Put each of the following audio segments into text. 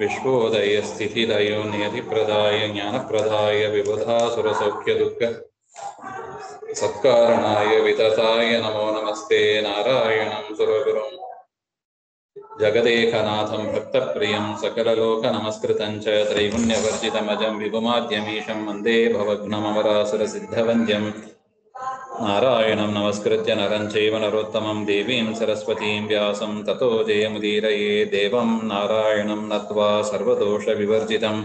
ವಿಶ್ವೋದಯ ಸ್ಥಿತಿಲಯೋ ನಿಯತಿಪ್ರದಾಯ ಜ್ಞಾನಪ್ರದಾಯ ವಿಬುಧಾಸುರಸೌಖ್ಯದುಃಖ ಸತ್ಕಾರಣಾಯ ವಿತತಾಯ ನಮೋ ನಮಸ್ತೆ ನಾರಾಯಣಂ ಸುರಗುರುಂ ಜಗದೇಕನಾಥಂ ಭಕ್ತಪ್ರಿಯಂ ಸಕಲಲೋಕನಮಸ್ಕೃತಂ ಚ ತ್ರೈಗುಣ್ಯವರ್ಜಿತಮಜಂ ವಿಭುಮಾದ್ಯಮೀಶಂ ವಂದೇ ಭವಘ್ನಮವರಾಸುರಸಿದ್ಧವಂದ್ಯಂ ನಾರಾಯಣಂ ನಮಸ್ಕೃತ್ಯ ನರಂ ಚೈವ ನರೋತ್ತಮಂ ದೇವೀಂ ಸರಸ್ವತೀಂ ವ್ಯಾಸಂ ತತೋ ಜಯಮುದೀರಯೇ ದೇವಂ ನಾರಾಯಣಂ ನತ್ವಾ ಸರ್ವದೋಷ ವಿವರ್ಜಿತಂ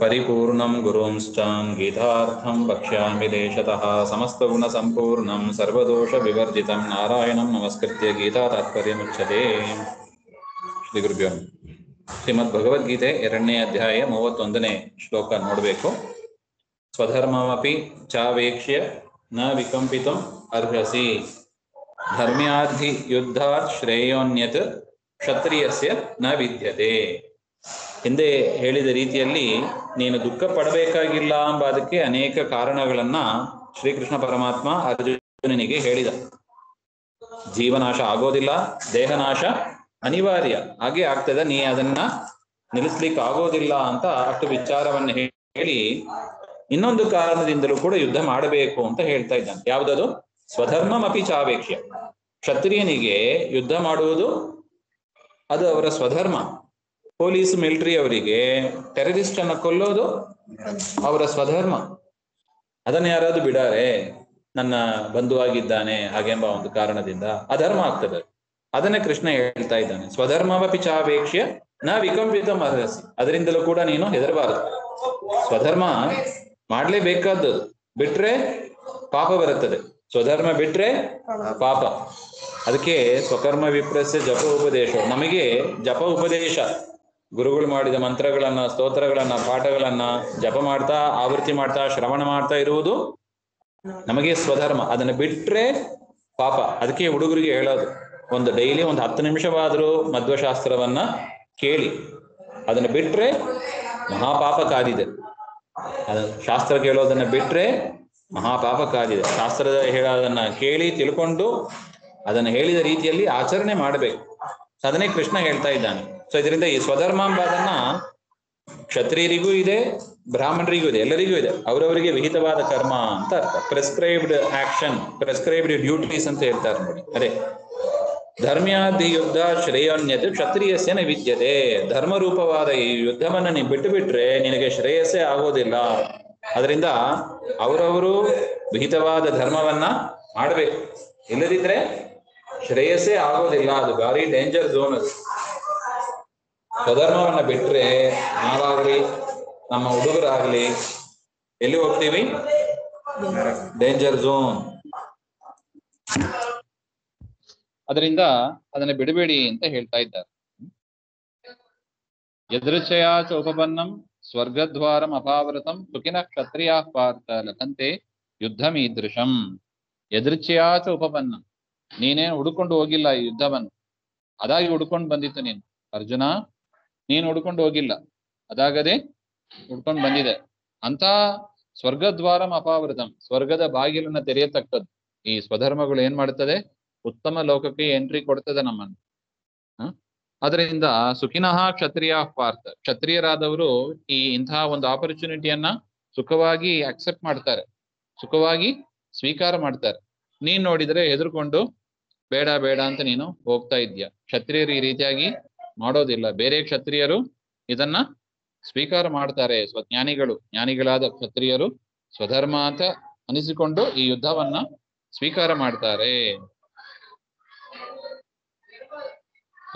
ಪರಿಪೂರ್ಣಂ ಗುರುಂಶ್ಚಾನ್ ಗೀತಾರ್ಥಂ ವಕ್ಷ್ಯಾಮಿ ದೇಶತಃ ಸಮಸ್ತಗುಣ ಸಂಪೂರ್ಣಂ ಸರ್ವದೋಷ ವಿವರ್ಜಿತಂ ನಾರಾಯಣಂ ನಮಸ್ಕೃತ್ಯ ಗೀತಾ ತಾತ್ಪರ್ಯಮುಚ್ಯತೆ. ಶ್ರೀ ಗುರುಭ್ಯೋ ನಮಃ. ಶ್ರೀಮದ್ ಭಗವದ್ಗೀತೆ 2ನೇ ಅಧ್ಯಾಯ 31ನೇ ಶ್ಲೋಕ ನೋಡಬೇಕು. ಸ್ವಧರ್ಮಮಪಿ ಚಾವೇಕ್ಷ್ಯ ನ ವಿಕಂಪಿತಂ ಅರ್ಹಸಿ ಧರ್ಮ್ಯಾಧಿ ಯುದ್ಧಾತ್ ಶ್ರೇಯೋನ್ಯತ್ ಕ್ಷತ್ರಿಯಸ್ಯ ನ ವಿದ್ಯತೆ. ಹಿಂದೆ ಹೇಳಿದ ರೀತಿಯಲ್ಲಿ ನೀನು ದುಃಖ ಪಡಬೇಕಾಗಿಲ್ಲ ಎಂಬುದಕ್ಕೆ ಅನೇಕ ಕಾರಣಗಳನ್ನ ಶ್ರೀಕೃಷ್ಣ ಪರಮಾತ್ಮ ಅರ್ಜುನನಿಗೆ ಹೇಳಿದ. ಜೀವನಾಶ ಆಗೋದಿಲ್ಲ, ದೇಹನಾಶ ಅನಿವಾರ್ಯ, ಹಾಗೆ ಆಗ್ತದೆ, ನೀ ಅದನ್ನ ನಿಲ್ಲಿಸ್ಲಿಕ್ಕೆ ಆಗೋದಿಲ್ಲ ಅಂತ ಅಷ್ಟು ವಿಚಾರವನ್ನು ಹೇಳಿ ಇನ್ನೊಂದು ಕಾರಣದಿಂದಲೂ ಕೂಡ ಯುದ್ಧ ಮಾಡಬೇಕು ಅಂತ ಹೇಳ್ತಾ ಇದ್ದಾನೆ. ಯಾವುದದು? ಸ್ವಧರ್ಮಮಪಿ ಚಾವೇಕ್ಷ್ಯ. ಕ್ಷತ್ರಿಯನಿಗೆ ಯುದ್ಧ ಮಾಡುವುದು ಅದು ಅವರ ಸ್ವಧರ್ಮ. ಪೊಲೀಸ್ ಮಿಲಿಟರಿ ಅವರಿಗೆ ಟೆರರಿಸ್ಟ್ ಅನ್ನ ಕೊಲ್ಲೋದು ಅವರ ಸ್ವಧರ್ಮ. ಅದನ್ನ ಯಾರಾದ್ರೂ ಬಿಡಾರೆ, ನನ್ನ ಬಂಧುವಾಗಿದ್ದಾನೆ ಹಾಗೆಂಬ ಒಂದು ಕಾರಣದಿಂದ ಅಧರ್ಮ ಆಗ್ತದೆ. ಅದನ್ನೇ ಕೃಷ್ಣ ಹೇಳ್ತಾ ಇದ್ದಾನೆ. ಸ್ವಧರ್ಮಮಪಿ ಚಾವೇಕ್ಷ್ಯ ನ ವಿಕಂಪಿತಂ ಅರ್ಹಸಿ. ಅದರಿಂದಲೂ ಕೂಡ ನೀನು ಹೆದರಬಾರದು. ಸ್ವಧರ್ಮ ಮಾಡ್ಲೇಬೇಕಾದ್ದು, ಬಿಟ್ರೆ ಪಾಪ ಬರುತ್ತದೆ. ಸ್ವಧರ್ಮ ಬಿಟ್ರೆ ಪಾಪ. ಅದಕ್ಕೆ ಸ್ವಕರ್ಮ ವಿಪ್ರಸ್ಯ ಜಪ ಉಪದೇಶ. ನಮಗೆ ಜಪ ಉಪದೇಶ, ಗುರುಗಳು ಮಾಡಿದ ಮಂತ್ರಗಳನ್ನ, ಸ್ತೋತ್ರಗಳನ್ನ, ಪಾಠಗಳನ್ನ ಜಪ ಮಾಡ್ತಾ, ಆವೃತ್ತಿ ಮಾಡ್ತಾ, ಶ್ರವಣ ಮಾಡ್ತಾ ಇರುವುದು ನಮಗೆ ಸ್ವಧರ್ಮ. ಅದನ್ನ ಬಿಟ್ರೆ ಪಾಪ. ಅದಕ್ಕೆ ಹುಡುಗರಿಗೆ ಹೇಳೋದು, ಒಂದು ಡೈಲಿ ಒಂದು 10 ನಿಮಿಷವಾದರೂ ಮಧ್ವಶಾಸ್ತ್ರವನ್ನ ಕೇಳಿ. ಅದನ್ನ ಬಿಟ್ರೆ ಮಹಾಪಾಪ ಕಾದಿದೆ. ಶಾಸ್ತ್ರ ಕೇಳೋದನ್ನ ಬಿಟ್ರೆ ಮಹಾಪಾಪ ಕಾದಿದೆ. ಶಾಸ್ತ್ರದ ಹೇಳೋದನ್ನ ಕೇಳಿ ತಿಳ್ಕೊಂಡು ಅದನ್ನ ಹೇಳಿದ ರೀತಿಯಲ್ಲಿ ಆಚರಣೆ ಮಾಡಬೇಕು. ಅದನ್ನೇ ಕೃಷ್ಣ ಹೇಳ್ತಾ ಇದ್ದಾನೆ. ಸೊ ಇದರಿಂದ ಈ ಸ್ವಧರ್ಮ ಎಂಬುದನ್ನ ಕ್ಷತ್ರಿಯರಿಗೂ ಇದೆ, ಬ್ರಾಹ್ಮಣರಿಗೂ ಇದೆ, ಎಲ್ಲರಿಗೂ ಇದೆ. ಅವರವರಿಗೆ ವಿಹಿತವಾದ ಕರ್ಮ ಅಂತ ಅರ್ಥ. ಪ್ರೆಸ್ಕ್ರೈಬ್ಡ್ ಆಕ್ಷನ್, ಪ್ರೆಸ್ಕ್ರೈಬ್ಡ್ ಡ್ಯೂಟೀಸ್ ಅಂತ ಹೇಳ್ತಾರೆ ನೋಡಿ. ಅದೇ ಧರ್ಮ್ಯಾಧಿ ಯುದ್ಧ ಶ್ರೇಯೋನ್ಯತೆ ಕ್ಷತ್ರಿಯಸ್ಯ ನ ವಿದ್ಯತೆ. ಧರ್ಮರೂಪವಾದ ಈ ಯುದ್ಧವನ್ನ ನೀನು ಬಿಟ್ಟು ಬಿಟ್ರೆ ನಿನಗೆ ಶ್ರೇಯಸ್ಸೇ ಆಗೋದಿಲ್ಲ. ಅದರಿಂದ ಅವರವರು ವಿಹಿತವಾದ ಧರ್ಮವನ್ನ ಮಾಡಬೇಕು. ಇಲ್ಲದಿದ್ರೆ ಶ್ರೇಯಸ್ಸೇ ಆಗೋದಿಲ್ಲ. ಅದು ಭಾರಿ ಡೇಂಜರ್ ಝೋನ್. ಅದು ಸ್ವಧರ್ಮವನ್ನ ಬಿಟ್ರೆ ನಾವಾಗ್ಲಿ, ನಮ್ಮ ಹುಡುಗರಾಗ್ಲಿ ಎಲ್ಲಿ ಹೋಗ್ತೀವಿ? Danger zone. ಅದರಿಂದ ಅದನ್ನ ಬಿಡಬೇಡಿ ಅಂತ ಹೇಳ್ತಾ ಇದ್ದಾರೆ. ಯದೃಚ್ಛಯಾಚ ಉಪಪನ್ನಂ ಸ್ವರ್ಗದ್ವಾರಂ ಅಪಾವೃತಂ ಸುಖಿನ ಕ್ಷತ್ರಿಯಾ ಪಾರ್ಥ ಲಕಂತೆ ಯುದ್ಧಮೀದೃಶಂ. ಯದೃಚ್ಛಯಾಚ ಉಪಪನ್ನಂ. ನೀನೇನು ಹುಡುಕೊಂಡು ಹೋಗಿಲ್ಲ ಈ ಯುದ್ಧವನ್ನು, ಅದಾಗಿ ಹುಡ್ಕೊಂಡು ಬಂದಿತ್ತು ನೀನು ಅರ್ಜುನ. ನೀನು ಹುಡ್ಕೊಂಡು ಹೋಗಿಲ್ಲ, ಅದಾಗದೆ ಹುಡ್ಕೊಂಡು ಬಂದಿದೆ ಅಂತ. ಸ್ವರ್ಗದ್ವಾರಂ ಅಪಾವೃತಂ, ಸ್ವರ್ಗದ ಬಾಗಿಲನ್ನ ತೆರೆಯತಕ್ಕದ್ದು ಈ ಸ್ವಧರ್ಮಗಳು ಏನ್ ಮಾಡ್ತದೆ? ಉತ್ತಮ ಲೋಕಕ್ಕೆ ಎಂಟ್ರಿ ಕೊಡ್ತದೆ ನಮ್ಮನ್ನು. ಅದರಿಂದ ಸುಖಿನಃ ಕ್ಷತ್ರಿಯ ಪಾರ್ಥ. ಕ್ಷತ್ರಿಯರಾದವರು ಈ ಇಂತಹ ಒಂದು ಆಪರ್ಚುನಿಟಿಯನ್ನ ಸುಖವಾಗಿ ಅಕ್ಸೆಪ್ಟ್ ಮಾಡ್ತಾರೆ, ಸುಖವಾಗಿ ಸ್ವೀಕಾರ ಮಾಡ್ತಾರೆ. ನೀನ್ ನೋಡಿದ್ರೆ ಹೆದರ್ಕೊಂಡು ಬೇಡ ಬೇಡ ಅಂತ ನೀನು ಹೋಗ್ತಾ ಇದ್ಯಾ. ಕ್ಷತ್ರಿಯರು ಈ ರೀತಿಯಾಗಿ ಮಾಡೋದಿಲ್ಲ. ಬೇರೆ ಕ್ಷತ್ರಿಯರು ಇದನ್ನ ಸ್ವೀಕಾರ ಮಾಡ್ತಾರೆ. ಜ್ಞಾನಿಗಳಾದ ಕ್ಷತ್ರಿಯರು ಸ್ವಧರ್ಮ ಅಂತ ಅನಿಸಿಕೊಂಡು ಈ ಯುದ್ಧವನ್ನ ಸ್ವೀಕಾರ ಮಾಡ್ತಾರೆ.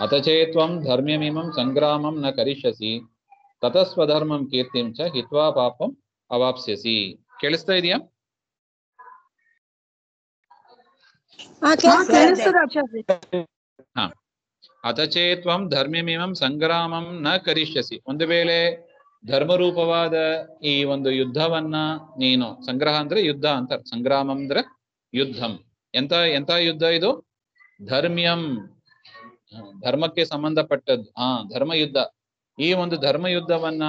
ಅತಚೇತ್ವಂ ಧರ್ಮ್ಯಮಿಮಂ ಸಂಗ್ರಾಮಂ ನ ಕರಿಷ್ಯಸಿ ತತಸ್ವಧರ್ಮಂ ಕೀರ್ತಿಂ ಚ ಹಿತ್ವಾ ಪಾಪಂ ಅವಾಪ್ಸ್ಯಸಿ. ಕೇಳಿಸ್ತಾ ಇದೆಯಾ? ಹಾ. ಅತಚೇತ್ವಂ ಧರ್ಮ್ಯಮಿಮಂ ಸಂಗ್ರಾಮಂ ನ ಕರಿಷ್ಯಸಿ. ಒಂದು ವೇಳೆ ಧರ್ಮರೂಪವಾದ ಈ ಒಂದು ಯುದ್ಧವನ್ನ ನೀನು, ಸಂಗ್ರಹ ಅಂದ್ರೆ ಯುದ್ಧ ಅಂತ, ಸಂಗ್ರಾಮಂ ಅಂದ್ರೆ ಯುದ್ಧಂ. ಎಂತ ಯುದ್ಧ ಇದು? ಧರ್ಮ್ಯಂ, ಧರ್ಮಕ್ಕೆ ಸಂಬಂಧಪಟ್ಟದ್ದು. ಧರ್ಮ ಯುದ್ಧ. ಈ ಒಂದು ಧರ್ಮ ಯುದ್ಧವನ್ನ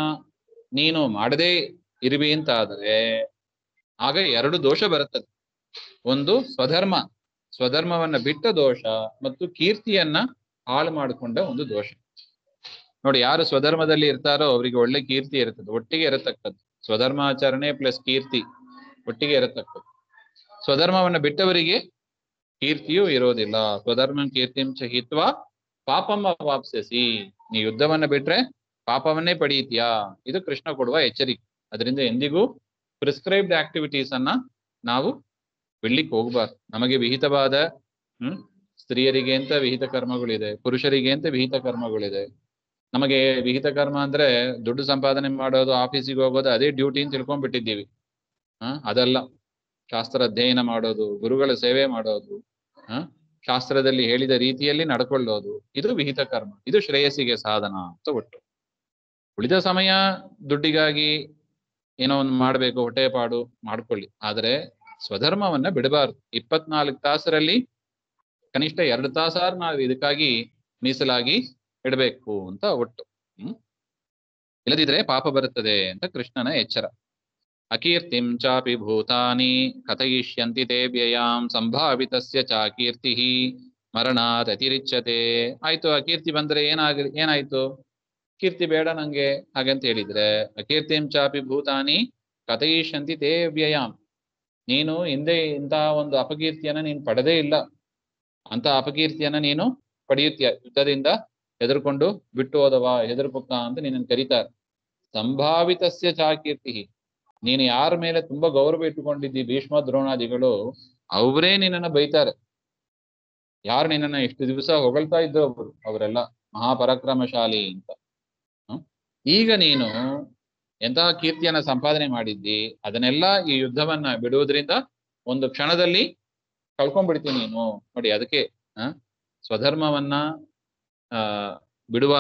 ನೀನು ಮಾಡದೇ ಇರುವಿ ಅಂತ ಆದ್ರೆ ಆಗ 2 ದೋಷ ಬರುತ್ತದೆ. ಒಂದು ಸ್ವಧರ್ಮವನ್ನ ಬಿಟ್ಟ ದೋಷ, ಮತ್ತು ಕೀರ್ತಿಯನ್ನ ಹಾಳು ಮಾಡಿಕೊಂಡ ಒಂದು ದೋಷ. ನೋಡಿ, ಯಾರು ಸ್ವಧರ್ಮದಲ್ಲಿ ಇರ್ತಾರೋ ಅವರಿಗೆ ಒಳ್ಳೆ ಕೀರ್ತಿ ಇರ್ತದೆ, ಒಟ್ಟಿಗೆ ಇರತಕ್ಕದ್ದು. ಸ್ವಧರ್ಮಾಚರಣೆ ಪ್ಲಸ್ ಕೀರ್ತಿ ಒಟ್ಟಿಗೆ ಇರತಕ್ಕದ್ದು. ಸ್ವಧರ್ಮವನ್ನ ಬಿಟ್ಟವರಿಗೆ ಕೀರ್ತಿಯೂ ಇರೋದಿಲ್ಲ. ಸ್ವಧರ್ಮ ಕೀರ್ತಿಂ ಚಹಿತ್ವ ಪಾಪಮ್ಮ ವಾಪ್ಸ್ಯಸಿ. ನೀ ಯುದ್ಧವನ್ನ ಬಿಟ್ರೆ ಪಾಪವನ್ನೇ ಪಡೀತೀಯಾ. ಇದು ಕೃಷ್ಣ ಕೊಡುವ ಎಚ್ಚರಿಕೆ. ಅದರಿಂದ ಎಂದಿಗೂ ಪ್ರಿಸ್ಕ್ರೈಬ್ಡ್ ಆಕ್ಟಿವಿಟೀಸ್ ಅನ್ನ ನಾವು ಬಿಡ್ಲಿಕ್ಕೆ ಹೋಗ್ಬಾರ್ದು. ನಮಗೆ ವಿಹಿತವಾದ ಸ್ತ್ರೀಯರಿಗೆ ಅಂತ ವಿಹಿತ ಕರ್ಮಗಳಿದೆ, ಪುರುಷರಿಗೆ ಅಂತ ವಿಹಿತ ಕರ್ಮಗಳಿದೆ. ನಮಗೆ ವಿಹಿತ ಕರ್ಮ ಅಂದ್ರೆ ದುಡ್ಡು ಸಂಪಾದನೆ ಮಾಡೋದು, ಆಫೀಸಿಗೆ ಹೋಗೋದು, ಅದೇ ಡ್ಯೂಟಿ ಅಂತ ತಿಳ್ಕೊಂಡ್ಬಿಟ್ಟಿದ್ದೀವಿ. ಅದಲ್ಲ. ಶಾಸ್ತ್ರ ಅಧ್ಯಯನ ಮಾಡೋದು, ಗುರುಗಳ ಸೇವೆ ಮಾಡೋದು, ಶಾಸ್ತ್ರದಲ್ಲಿ ಹೇಳಿದ ರೀತಿಯಲ್ಲಿ ನಡ್ಕೊಳ್ಳೋದು, ಇದು ವಿಹಿತ ಕರ್ಮ. ಇದು ಶ್ರೇಯಸ್ಸಿಗೆ ಸಾಧನ ಅಂತ ಒಟ್ಟು. ಉಳಿದ ಸಮಯ ದುಡ್ಡಿಗಾಗಿ ಏನೋ ಒಂದು ಮಾಡ್ಬೇಕು, ಹೊಟ್ಟೆಪಾಡು ಮಾಡ್ಕೊಳ್ಳಿ. ಆದ್ರೆ ಸ್ವಧರ್ಮವನ್ನ ಬಿಡಬಾರ್ದು. 24 ತಾಸರಲ್ಲಿ ಕನಿಷ್ಠ 2 ತಾಸಾರು ನಾವು ಇದಕ್ಕಾಗಿ ಮೀಸಲಾಗಿ ಇಡಬೇಕು ಅಂತ ಒಟ್ಟು. ಇಲ್ಲದಿದ್ರೆ ಪಾಪ ಬರುತ್ತದೆ ಅಂತ ಕೃಷ್ಣನ ಎಚ್ಚರ. ಅಕೀರ್ತಿಂ ಚಾಪಿ ಭೂತಾನಿ ಕಥಯಿಷ್ಯಂತಿ ತೇ ವ್ಯಯಾಂ ಸಂಭಾವಿತಸ್ಯ ಚ ಕೀರ್ತಿ ಮರಣಾತ್ ಅತಿರಿಚ್ಯತೆ. ಆಯ್ತು, ಅಕೀರ್ತಿ ಬಂದ್ರೆ ಏನಾಯ್ತು? ಕೀರ್ತಿ ಬೇಡ ನಂಗೆ ಹಾಗಂತ ಹೇಳಿದ್ರೆ, ಅಕೀರ್ತಿಂ ಚಾಪಿ ಭೂತಾನಿ ಕಥಯಿಷ್ಯಂತಿ ತೇ ವ್ಯಯಾಂ. ನೀನು ಹಿಂದೆ ಇಂತಹ ಒಂದು ಅಪಕೀರ್ತಿಯನ್ನ ನೀನು ಪಡೆದೇ ಇಲ್ಲ, ಅಂತ ಅಪಕೀರ್ತಿಯನ್ನ ನೀನು ಪಡೆಯುತ್ತೀಯ. ಯುದ್ಧದಿಂದ ಹೆದರ್ಕೊಂಡು ಬಿಟ್ಟು ಹೋದವ, ಹೆದರ್ಪುಕ್ಕ ಅಂತ ನಿನ್ನನ್ನು ಕರೀತಾರೆ. ಸಂಭಾವಿತಸ್ಯ ಚ ಕೀರ್ತಿ. ನೀನು ಯಾರ ಮೇಲೆ ತುಂಬಾ ಗೌರವ ಇಟ್ಟುಕೊಂಡಿದ್ದಿ, ಭೀಷ್ಮ ದ್ರೋಣಾದಿಗಳು, ಅವರೇ ನಿನ್ನನ್ನ ಬೈತಾರೆ. ಯಾರು ನಿನ್ನನ್ನ ಎಷ್ಟು ದಿವಸ ಹೊಗಳ್ತಾ ಇದ್ರು ಅವರೆಲ್ಲ ಮಹಾಪರಾಕ್ರಮಶಾಲಿ ಅಂತ. ಈಗ ನೀನು ಎಂತಹ ಕೀರ್ತಿಯನ್ನ ಸಂಪಾದನೆ ಮಾಡಿದ್ದಿ, ಅದನ್ನೆಲ್ಲ ಈ ಯುದ್ಧವನ್ನ ಬಿಡುವುದರಿಂದ ಒಂದು ಕ್ಷಣದಲ್ಲಿ ಕಳ್ಕೊಂಡ್ಬಿಡ್ತೀನಿ ನೀನು. ನೋಡಿ, ಅದಕ್ಕೆ ಸ್ವಧರ್ಮವನ್ನ ಬಿಡುವ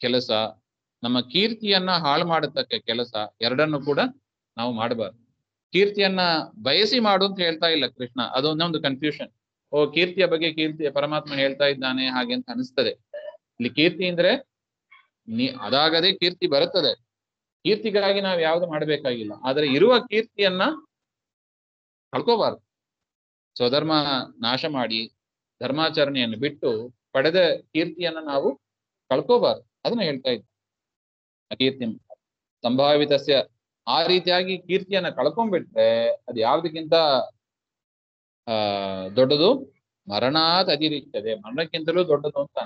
ಕೆಲಸ, ನಮ್ಮ ಕೀರ್ತಿಯನ್ನ ಹಾಳು ಮಾಡತಕ್ಕ ಕೆಲಸ, ಎರಡನ್ನು ಕೂಡ ನಾವು ಮಾಡಬಾರ್ದು. ಕೀರ್ತಿಯನ್ನ ಬಯಸಿ ಮಾಡು ಅಂತ ಹೇಳ್ತಾ ಇಲ್ಲ ಕೃಷ್ಣ. ಅದೊಂದೊಂದು ಕನ್ಫ್ಯೂಷನ್. ಕೀರ್ತಿಯ ಬಗ್ಗೆ ಕೀರ್ತಿಯ ಪರಮಾತ್ಮ ಹೇಳ್ತಾ ಇದ್ದಾನೆ ಹಾಗೆ ಅಂತ ಅನಿಸ್ತದೆ. ಇಲ್ಲಿ ಕೀರ್ತಿ ಅಂದ್ರೆ ಅದಾಗದೆ ಕೀರ್ತಿ ಬರುತ್ತದೆ. ಕೀರ್ತಿಗಾಗಿ ನಾವು ಯಾವ್ದು ಮಾಡಬೇಕಾಗಿಲ್ಲ. ಆದ್ರೆ ಇರುವ ಕೀರ್ತಿಯನ್ನ ಕಳ್ಕೋಬಾರ್ದು. ಸ್ವಧರ್ಮ ನಾಶ ಮಾಡಿ ಧರ್ಮಾಚರಣೆಯನ್ನು ಬಿಟ್ಟು ಪಡೆದ ಕೀರ್ತಿಯನ್ನ ನಾವು ಕಳ್ಕೋಬಾರ್ದು. ಅದನ್ನ ಹೇಳ್ತಾ ಇದ್ದ ಕೀರ್ತಿ ಸಂಭಾವಿತಸ್ಯ. ಆ ರೀತಿಯಾಗಿ ಕೀರ್ತಿಯನ್ನ ಕಳ್ಕೊಂಡ್ಬಿಟ್ರೆ ಅದು ಯಾವ್ದಕ್ಕಿಂತ ದೊಡ್ಡದು? ಮರಣಾತ್ ಅತಿರಿಕ್ತದೆ. ಮರಣಕ್ಕಿಂತಲೂ ದೊಡ್ಡದು ಅಂತ.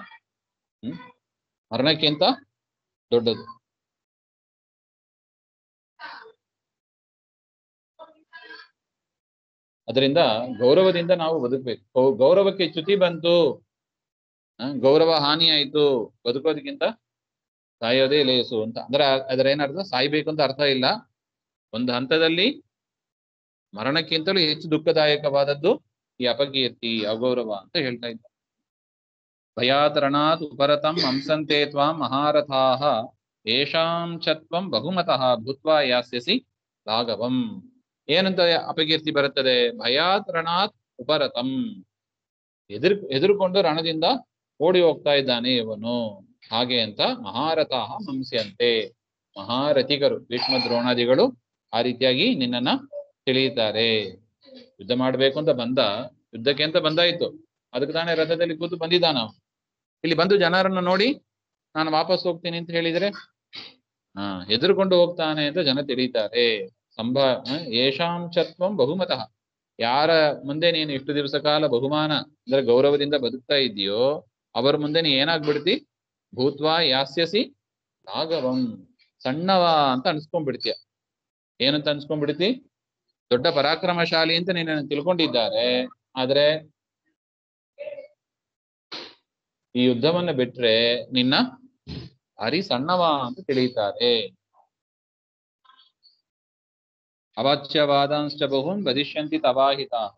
ಮರಣಕ್ಕಿಂತ ದೊಡ್ಡದು. ಅದರಿಂದ ಗೌರವದಿಂದ ನಾವು ಬದುಕಬೇಕು. ಗೌರವಕ್ಕೆ ಚ್ಯುತಿ ಬಂತು, ಗೌರವ ಹಾನಿ ಆಯ್ತು, ಬದುಕೋದಕ್ಕಿಂತ ಸಾಯೋದೇ ಲೇಸು ಅಂತ. ಅಂದ್ರೆ ಅದರ ಏನರ್ಥ? ಸಾಯ್ಬೇಕು ಅಂತ ಅರ್ಥ ಇಲ್ಲ. ಒಂದು ಹಂತದಲ್ಲಿ ಮರಣಕ್ಕಿಂತಲೂ ಹೆಚ್ಚು ದುಃಖದಾಯಕವಾದದ್ದು ಈ ಅಪಕೀರ್ತಿ, ಅಗೌರವ ಅಂತ ಹೇಳ್ತಾ ಇದ್ದ. ಭಯಾತರಣಾತ್ ಉಪರತಂ ಹಂಸಂತೆ ತ್ವಾಂ ಮಹಾರಥಾಃ ಯೇಷಾಂ ಚತ್ವಂ ಬಹುಮತಃ ಭೂತ್ವಾ ಯಾಸ್ಯಸಿ ಲಾಘವಂ. ಏನಂತ ಅಪಕೀರ್ತಿ ಬರುತ್ತದೆ? ಭಯಾತರಣಾತ್ ಉಪರತಂ. ಎದುರುಕೊಂಡು ರಣದಿಂದ ಓಡಿ ಹೋಗ್ತಾ ಇದ್ದಾನೆ ಇವನು, ಹಾಗೆ ಅಂತ. ಮಹಾರಥಾಃ ಹಂಸ್ಯಂತೆ. ಮಹಾರಥಿಗರು ಭೀಷ್ಮ ದ್ರೋಣಾದಿಗಳು ಆ ರೀತಿಯಾಗಿ ನಿನ್ನನ್ನ ತಿಳಿಯುತ್ತಾರೆ. ಯುದ್ಧ ಮಾಡ್ಬೇಕು ಅಂತ ಬಂದ, ಯುದ್ಧಕ್ಕೆ ಅಂತ ಬಂದಾಯ್ತು, ಅದಕ್ಕೆ ತಾನೇ ರಥದಲ್ಲಿ ಕೂತು ಬಂದಿದ್ದಾನ. ಇಲ್ಲಿ ಬಂದು ಜನರನ್ನ ನೋಡಿ ನಾನು ವಾಪಸ್ ಹೋಗ್ತೀನಿ ಅಂತ ಹೇಳಿದ್ರೆ ಎದುರುಕೊಂಡು ಹೋಗ್ತಾನೆ ಅಂತ ಜನ ತಿಳಿತಾರೆ. ಯೇಷಾಂ ಚತ್ವಂ ಬಹುಮತಃ. ಯಾರ ಮುಂದೆ ನೀನು ಇಷ್ಟು ದಿವಸ ಕಾಲ ಬಹುಮಾನ ಅಂದ್ರೆ ಗೌರವದಿಂದ ಬದುಕ್ತಾ ಇದೆಯೋ ಅವರ ಮುಂದೆ ನೀ ಏನಾಗ್ಬಿಡ್ತಿ? ಭೂತ್ವಾ ಯಾಸ್ಯಸಿ ಲಾಘವಂ. ಸಣ್ಣವ ಅಂತ ಅನ್ಸ್ಕೊಂಡ್ಬಿಡ್ತೀಯ. ಏನಂತ ಅನ್ಸ್ಕೊಂಡ್ಬಿಡ್ತಿ? ದೊಡ್ಡ ಪರಾಕ್ರಮಶಾಲಿ ಅಂತ ನಿನ್ನನ್ನು ತಿಳ್ಕೊಂಡಿದ್ದಾರೆ. ಆದ್ರೆ ಈ ಯುದ್ಧವನ್ನ ಬಿಟ್ರೆ ನಿನ್ನ ಹರಿ ಸಣ್ಣವ ಅಂತ ತಿಳಿಯುತ್ತಾರೆ. ಅವಾಚ್ಯವಾದಾಂಶ್ಚ ಬಹುನ್ ವದಿಷ್ಯಂತಿ ತವಾಹಿತಾಃ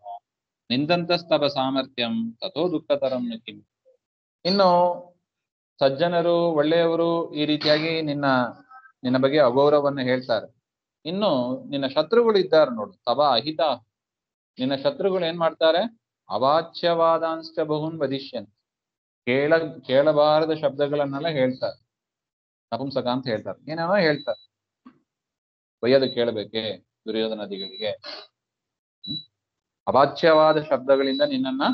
ನಿಂದಂತಸ್ತವ ಸಾಮರ್ಥ್ಯಂ ತಥೋ ದುಃಖತರಂ ನ ಕಿಂ. ಇನ್ನು ಸಜ್ಜನರು, ಒಳ್ಳೆಯವರು ಈ ರೀತಿಯಾಗಿ ನಿನ್ನ ಬಗ್ಗೆ ಅಗೌರವವನ್ನು ಹೇಳ್ತಾರೆ. ಇನ್ನು ನಿನ್ನ ಶತ್ರುಗಳು ಇದ್ದಾರೆ ನೋಡು, ತವ ಅಹಿತ. ನಿನ್ನ ಶತ್ರುಗಳು ಏನ್ ಮಾಡ್ತಾರೆ? ಅವಾಚ್ಯವಾದಾಂಶ್ಚ ಬಹುನ್ ವದಿಷ್ಯಂತಿ. ಕೇಳಬಾರದ ಶಬ್ದಗಳನ್ನೆಲ್ಲ ಹೇಳ್ತಾರೆ. ನಪುಂಸಕ ಅಂತ ಹೇಳ್ತಾರೆ, ಏನೇನೋ ಹೇಳ್ತಾರೆ. ಬೈಯೋದು ಕೇಳಬೇಕೆ ದುರ್ಯೋಧನಾದಿಗಳಿಗೆ? ಅವಾಚ್ಯವಾದ ಶಬ್ದಗಳಿಂದ ನಿನ್ನನ್ನ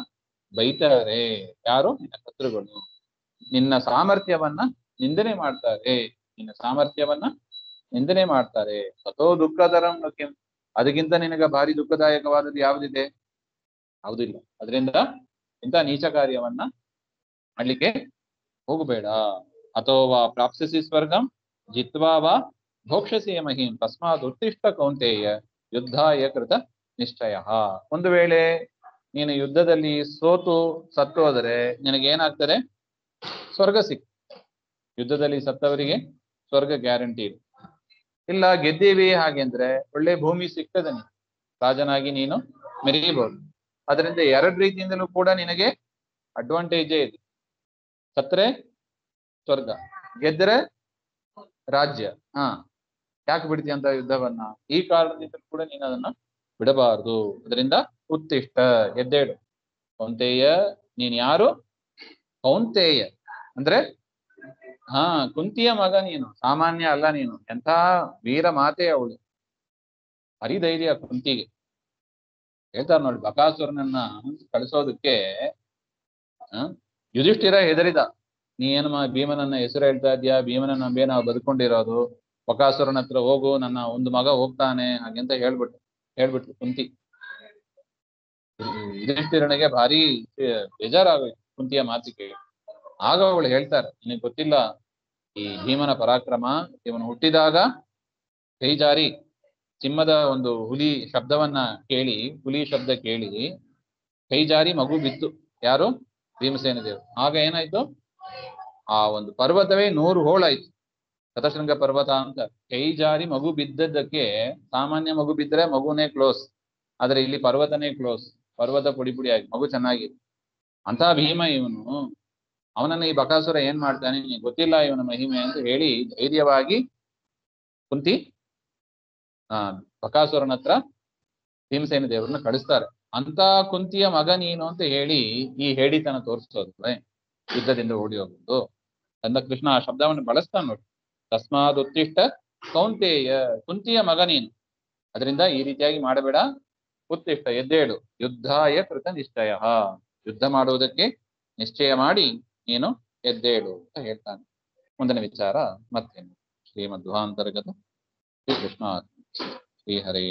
ಬೈತಾರೆ. ಯಾರು? ನಿನ್ನ ಶತ್ರುಗಳು. ನಿನ್ನ ಸಾಮರ್ಥ್ಯವನ್ನ ನಿಂದನೆ ಮಾಡ್ತಾರೆ, ನಿನ್ನ ಸಾಮರ್ಥ್ಯವನ್ನ ನಿಂದನೆ ಮಾಡ್ತಾರೆ. ತಥೋ ದುಃಖತರಂ ಕಿಂ, ಅದಕ್ಕಿಂತ ನಿನಗ ಭಾರಿ ದುಃಖದಾಯಕವಾದದ್ದು ಯಾವುದಿದೆ? ಯಾವುದಿಲ್ಲ. ಅದರಿಂದ ಇಂಥ ನೀಚ ಕಾರ್ಯವನ್ನ ಮಾಡ್ಲಿಕ್ಕೆ ಹೋಗಬೇಡ. ಅಥವಾ ಪ್ರಾಪ್ಸ್ಯಸಿ ಸ್ವರ್ಗಂ ಜಿತ್ವಾ ವಾ ಭೋಕ್ಷಸಿ ಮಹಿಂ ತಸ್ಮಾತ್ ಉತ್ತಿಷ್ಠ ಕೌಂತೆಯ ಯುದ್ಧಾಯ ಕೃತ ನಿಶ್ಚಯ. ಒಂದು ವೇಳೆ ನೀನು ಯುದ್ಧದಲ್ಲಿ ಸೋತು ಸತ್ತು ಹೋದರೆ ನಿನಗೇನಾಗ್ತದೆ? ಸ್ವರ್ಗ ಸಿಕ್. ಯುದ್ಧದಲ್ಲಿ ಸತ್ತವರಿಗೆ ಸ್ವರ್ಗ ಗ್ಯಾರಂಟಿ ಇದೆ. ಇಲ್ಲ ಗೆದ್ದೀವಿ ಹಾಗೆಂದ್ರೆ ಒಳ್ಳೆ ಭೂಮಿ ಸಿಗ್ತದೆ, ನೀನು ರಾಜನಾಗಿ ನೀನು ಮೆರೀಬಹುದು. ಅದರಿಂದ ಎರಡು ರೀತಿಯಿಂದಲೂ ಕೂಡ ನಿನಗೆ ಅಡ್ವಾಂಟೇಜೇ ಇದೆ. ಸತ್ರೆ ಸ್ವರ್ಗ, ಗೆದ್ದರೆ ರಾಜ್ಯ. ಯಾಕೆ ಬಿಡ್ತೀಯ ಅಂತ ಯುದ್ಧವನ್ನ? ಈ ಕಾರಣದಿಂದ ಕೂಡ ನೀನು ಅದನ್ನ ಬಿಡಬಾರದು. ಅದರಿಂದ ಉತ್ತಿಷ್ಠ, ಎದ್ದೇಳು. ಕೌಂತೆಯ, ನೀನ್ ಯಾರು? ಕೌಂತೆಯ ಅಂದ್ರೆ ಕುಂತಿಯ ಮಗ ನೀನು, ಸಾಮಾನ್ಯ ಅಲ್ಲ ನೀನು, ಎಂಥ ವೀರ ಮಾತೆ ಅವಳು. ಹರಿಧೈರ್ಯ ಕುಂತಿಗೆ. ಹೇಳ್ತಾರೆ ನೋಡಿ, ಬಕಾಸುರನನ್ನ ಕಳಿಸೋದಕ್ಕೆ ಯುಧಿಷ್ಠಿರ ಹೆದರಿದ. ನೀ ಏನು ಭೀಮನನ್ನ ಹೆಸರು ಹೇಳ್ತಾ ಇದ್ಯಾ? ಭೀಮನ ನಂಬೆ ನಾವು ಬದುಕೊಂಡಿರೋದು, ಬಕಾಸುರನ ಹತ್ರ ಹೋಗು, ನನ್ನ ಒಂದು ಮಗ ಹೋಗ್ತಾನೆ ಹಾಗೆಂತ ಹೇಳ್ಬಿಟ್ರು ಕುಂತಿ. ಯುಧಿಷ್ಠಿರನಿಗೆ ಭಾರಿ ಬೇಜಾರಾಗೋಯ್ತು ಕುಂತಿಯ ಮಾತಿಗೆ. ಆಗ ಅವಳು ಹೇಳ್ತಾರೆ, ನಿನಗೆ ಗೊತ್ತಿಲ್ಲ ಈ ಭೀಮನ ಪರಾಕ್ರಮ. ಇವನು ಹುಟ್ಟಿದಾಗ ಕೈ ಜಾರಿ ಸಿಂಹದ ಒಂದು ಹುಲಿ ಶಬ್ದವನ್ನ ಕೇಳಿ, ಹುಲಿ ಶಬ್ದ ಕೇಳಿ ಕೈ ಜಾರಿ ಮಗು ಬಿತ್ತು. ಯಾರು? ಭೀಮಸೇನ ದೇವರು. ಆಗ ಏನಾಯ್ತು? ಆ ಒಂದು ಪರ್ವತವೇ 100 ಹೋಳಾಯ್ತು. ಶತಶೃಂಗ ಪರ್ವತ ಅಂತ. ಕೈ ಜಾರಿ ಮಗು ಬಿದ್ದದ್ದಕ್ಕೆ, ಸಾಮಾನ್ಯ ಮಗು ಬಿದ್ದರೆ ಮಗುನೇ ಕ್ಲೋಸ್, ಆದ್ರೆ ಇಲ್ಲಿ ಪರ್ವತನೇ ಕ್ಲೋಸ್. ಪರ್ವತ ಪುಡಿ ಪುಡಿ ಆಗಿ ಮಗು ಚೆನ್ನಾಗಿದೆ. ಅಂತ ಭೀಮ ಇವನು. ಅವನನ್ನ ಈ ಬಕಾಸುರ ಏನ್ ಮಾಡ್ತಾನೆ ನಿನಗೆ ಗೊತ್ತಿಲ್ಲ ಇವನ ಮಹಿಮೆ ಅಂತ ಹೇಳಿ ಧೈರ್ಯವಾಗಿ ಕುಂತಿ ಬಕಾಸುರನ ಹತ್ರ ಭೀಮಸೇನ ದೇವರನ್ನ ಕಳಿಸ್ತಾರೆ. ಅಂತ ಕುಂತಿಯ ಮಗ ನೀನು ಅಂತ ಹೇಳಿ ಈ ಹೇಡಿತನ ತೋರಿಸೋದು, ಯುದ್ಧದಿಂದ ಓಡಿ ಹೋಗುದು ಅಂದ ಕೃಷ್ಣ ಆ ಶಬ್ದವನ್ನು ಬಳಸ್ತಾನೆ ನೋಡಿ. ತಸ್ಮಾದ್ ಉತ್ತಿಷ್ಠ ಕೌಂತೆಯ, ಕುಂತಿಯ ಮಗ ನೀನು, ಅದರಿಂದ ಈ ರೀತಿಯಾಗಿ ಮಾಡಬೇಡ. ಉತ್ತಿಷ್ಠ, ಎದ್ದೇಳು. ಯುದ್ಧಾಯ ಕೃತ ನಿಶ್ಚಯ, ಯುದ್ಧ ಮಾಡುವುದಕ್ಕೆ ನಿಶ್ಚಯ ಮಾಡಿ ನೀನು ಎದ್ದೇಳು ಅಂತ ಹೇಳ್ತಾನೆ. ಮುಂದಿನ ವಿಚಾರ ಮತ್ತೇನು? ಶ್ರೀಮಧ್ವಾಂತರ್ಗತ ಶ್ರೀ ಕೃಷ್ಣ ಶ್ರೀ ಹರೇ.